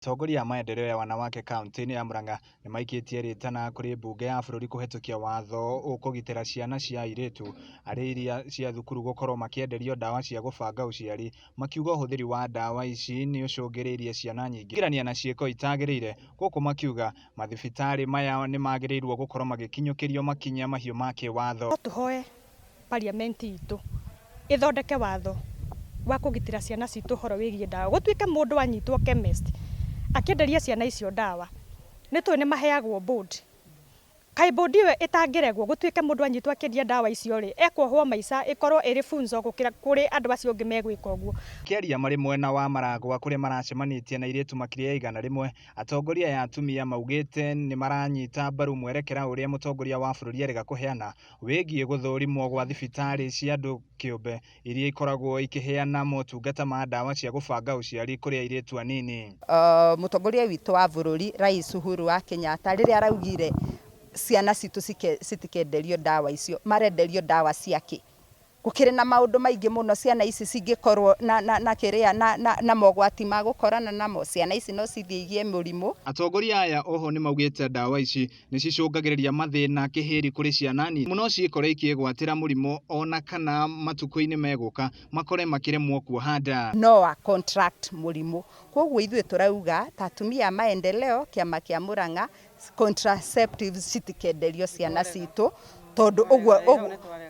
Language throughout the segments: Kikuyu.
Atongoria maendeleo ya wanawake kaunti-ini ya Murang'a nimaikitie ritana kuri mbunge ya bururi kuhetukia watho ukugitira ciana cia airitu iria cia cukuru gukorwo makienderio dawa cia gubanga uciari, makiuga uhuthiri wa dawa ici niucungiriirie ciana nyingi kwiingirania na ciiko itagiriire. Guku makiuga mathibitari maya ni magirirwo gukorwo magikinyukirio makinya mahiu ma kiwatho. Tuhoe parliament itu ithondeke watho wa kugitira ciana citu horo wigie dawa, gutuike mundu anyitwo chemist akienderia ciana icio dawa nitwe ni maheagwo board kai board iwe itangiregwo gutuike mundu anyitwo akiendia dawa icio ri ekwohwo maica ikorwo iri funzo gukira kuri andu acio ngi megwika uguo. Kiaria mari mwena wa Maragwa kuri maracemanitie na iretu makiria igana rimwe, atongoria ya atumia maugite ni maranyita mbaru mwerekera uria mutongoria wa bururi erega kuheana wigie guthurimwo gwa thibitari cia andu kiumbe iria ikoragwo ikiheana motungata ma dawa cia gubanga uciari kuri airetu anini. Mutongoria witu wa bururi Rais Uhuru wa Kenyatta riria araugire ciana citu citikenderio dawa icio, marenderio dawa ciake. Gukire na maundu maingi muno ciana ici cingikorwo na mogwati ma gukorana namo, ciana ici no cithiigie murimu. Atongoria aya oho ni maugite dawa ici ni cicungagiriria mathina kihiri kuri ciana nini muno ciikore ikigwatira murimu ona kana matuko-ini meguka makore makiremwo kuohanda no a contract murimu. Koguo ithuĩ turauga ta atumia maendeleo kiama kia Murang'a contraceptives citikenderio ciana citu tondu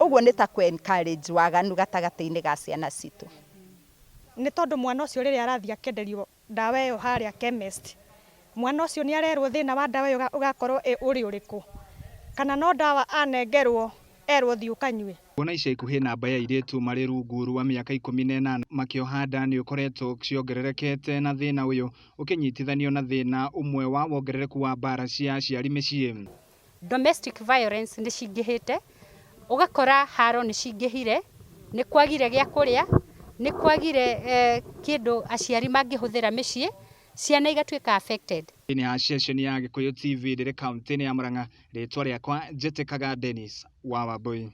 uguo ni ta ku encourage waganu gatagata-ini ga ciana citu. Ni tondu mwana ucio riria arathia kenderio dawa iyo haria chemist, mwana ucio ni arerwo thina wa dawa iyo ugakorwo uri uriku kana no dawa anengerwo erwo thi ukanywe. Kuona ica ikuhi namba ya airetu mari rungu rwa miaka 18 makiohanda ni ukoretwo ciongererekete na thina uyu ukinyitithanio na thina umwe wa wongerereku wa bara cia aciari micii. Domestic violence ni cingihite, ugakora haro ni cingihire, ni kwagire gia kuria, ni kwagire kindu aciari mangihuthira micii, ciana igatuika affected. Ni session ya Gikuyu TV riri kaunti-ini ya Murang'a, ritwa riakwa Jetekaga Dennis wa Wambui.